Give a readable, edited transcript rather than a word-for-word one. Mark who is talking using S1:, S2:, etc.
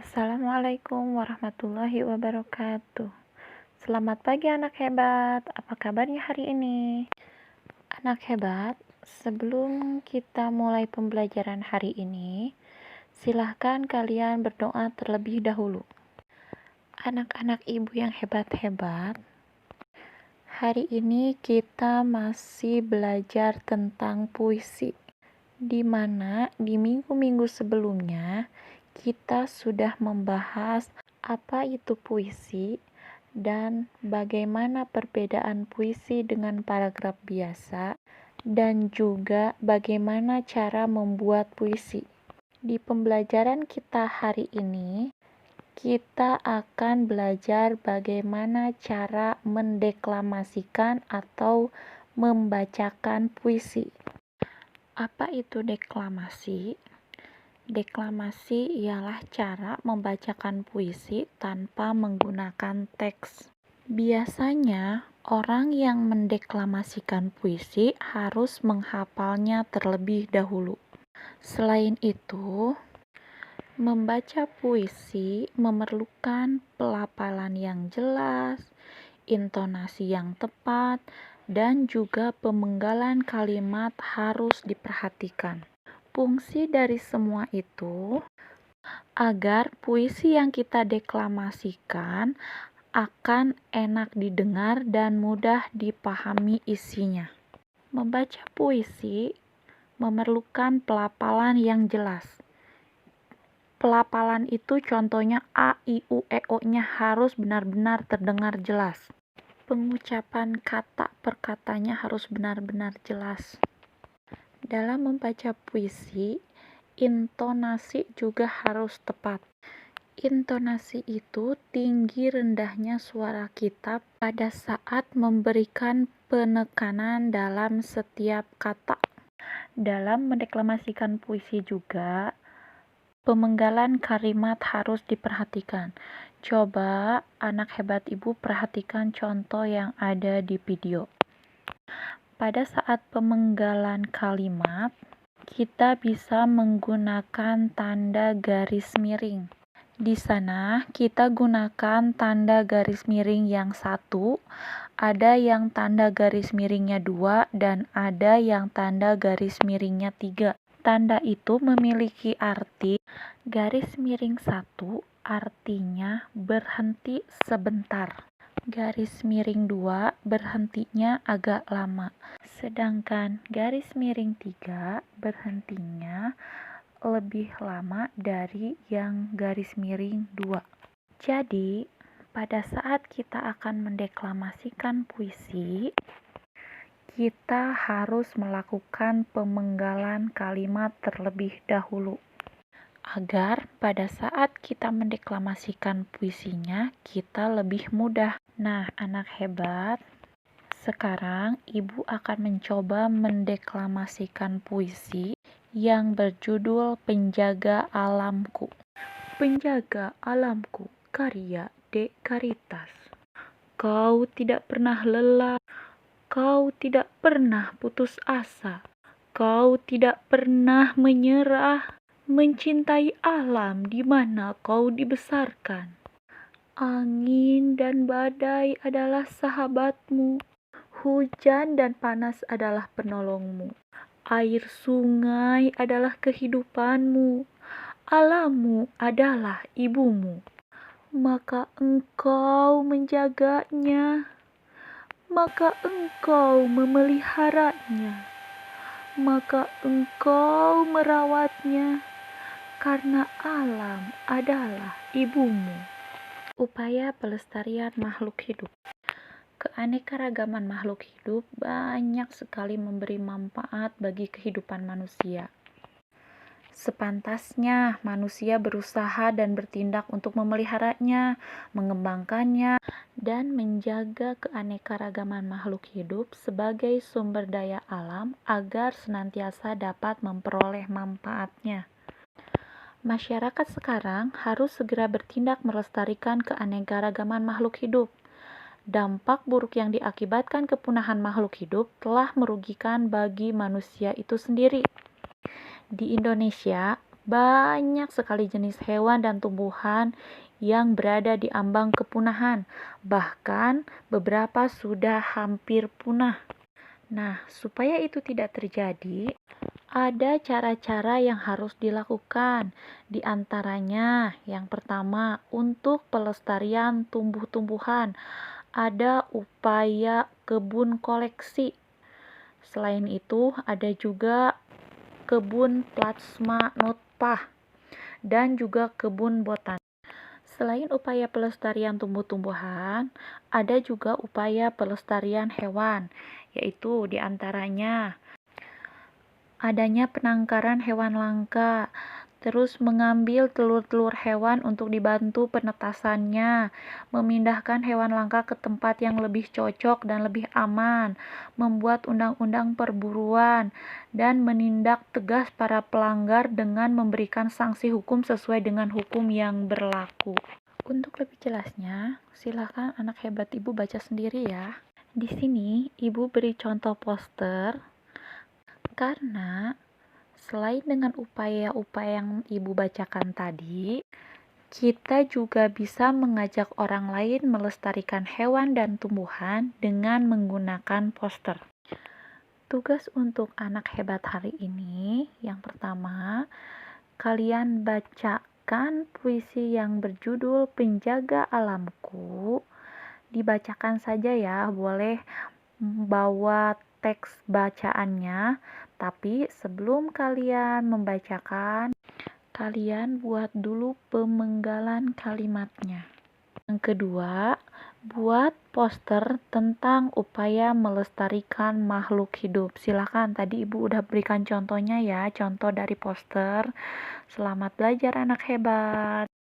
S1: Assalamualaikum warahmatullahi wabarakatuh. Selamat pagi anak hebat, apa kabarnya hari ini? Anak hebat, sebelum kita mulai pembelajaran hari ini, silahkan kalian berdoa terlebih dahulu. Anak-anak ibu yang hebat-hebat, hari ini kita masih belajar tentang puisi, di mana di minggu-minggu sebelumnya kita sudah membahas apa itu puisi dan bagaimana perbedaan puisi dengan paragraf biasa, dan juga bagaimana cara membuat puisi. Di pembelajaran kita hari ini, kita akan belajar bagaimana cara mendeklamasikan atau membacakan puisi. Apa itu deklamasi? Deklamasi ialah cara membacakan puisi tanpa menggunakan teks. Biasanya, orang yang mendeklamasikan puisi harus menghafalnya terlebih dahulu. Selain itu, membaca puisi memerlukan pelafalan yang jelas, intonasi yang tepat, dan juga pemenggalan kalimat harus diperhatikan. Fungsi dari semua itu agar puisi yang kita deklamasikan akan enak didengar dan mudah dipahami isinya. Membaca puisi memerlukan pelafalan yang jelas. Pelafalan itu contohnya A, I, U, E, O-nya harus benar-benar terdengar jelas. Pengucapan kata per katanya harus benar-benar jelas. Dalam membaca puisi, intonasi juga harus tepat. Intonasi itu tinggi rendahnya suara kita pada saat memberikan penekanan dalam setiap kata. Dalam mendeklamasikan puisi juga, pemenggalan kalimat harus diperhatikan. Coba anak hebat ibu perhatikan contoh yang ada di video. Pada saat pemenggalan kalimat, kita bisa menggunakan tanda garis miring. Di sana kita gunakan tanda garis miring yang 1, ada yang tanda garis miringnya 2, dan ada yang tanda garis miringnya 3. Tanda itu memiliki arti garis miring 1 artinya berhenti sebentar. Garis miring 2 berhentinya agak lama. Sedangkan garis miring 3 berhentinya lebih lama dari yang garis miring 2. Jadi, pada saat kita akan mendeklamasikan puisi, kita harus melakukan pemenggalan kalimat terlebih dahulu, agar pada saat kita mendeklamasikan puisinya, kita lebih mudah. Nah, anak hebat, sekarang ibu akan mencoba mendeklamasikan puisi yang berjudul Penjaga Alamku. Penjaga alamku, karya D. Karitas. Kau tidak pernah lelah, kau tidak pernah putus asa, kau tidak pernah menyerah, mencintai alam di mana kau dibesarkan. Angin dan badai adalah sahabatmu, hujan dan panas adalah penolongmu, air sungai adalah kehidupanmu, alammu adalah ibumu. Maka engkau menjaganya, maka engkau memeliharanya, maka engkau merawatnya, karena alam adalah ibumu. Upaya pelestarian makhluk hidup. Keanekaragaman makhluk hidup banyak sekali memberi manfaat bagi kehidupan manusia. Sepantasnya manusia berusaha dan bertindak untuk memeliharanya, mengembangkannya, dan menjaga keanekaragaman makhluk hidup sebagai sumber daya alam agar senantiasa dapat memperoleh manfaatnya. Masyarakat sekarang harus segera bertindak melestarikan keanekaragaman makhluk hidup. Dampak buruk yang diakibatkan kepunahan makhluk hidup telah merugikan bagi manusia itu sendiri. Di Indonesia, banyak sekali jenis hewan dan tumbuhan yang berada di ambang kepunahan. Bahkan beberapa sudah hampir punah. Nah, supaya itu tidak terjadi, ada cara-cara yang harus dilakukan. Di antaranya, yang pertama, untuk pelestarian tumbuh-tumbuhan, ada upaya kebun koleksi. Selain itu, ada juga kebun plasma nutpah dan juga kebun botanik. Selain upaya pelestarian tumbuh-tumbuhan, ada juga upaya pelestarian hewan, yaitu diantaranya adanya penangkaran hewan langka, terus mengambil telur-telur hewan untuk dibantu penetasannya, memindahkan hewan langka ke tempat yang lebih cocok dan lebih aman, membuat undang-undang perburuan, dan menindak tegas para pelanggar dengan memberikan sanksi hukum sesuai dengan hukum yang berlaku. Untuk lebih jelasnya, silakan anak hebat ibu baca sendiri ya. Di sini ibu beri contoh poster karena selain dengan upaya-upaya yang ibu bacakan tadi, kita juga bisa mengajak orang lain melestarikan hewan dan tumbuhan dengan menggunakan poster. Tugas untuk anak hebat hari ini, yang pertama, kalian bacakan puisi yang berjudul Penjaga Alamku. Dibacakan saja ya, boleh bawa teks bacaannya, tapi sebelum kalian membacakan, kalian buat dulu pemenggalan kalimatnya. Yang kedua, buat poster tentang upaya melestarikan makhluk hidup. Silakan, tadi ibu udah berikan contohnya ya, contoh dari poster. Selamat belajar anak hebat.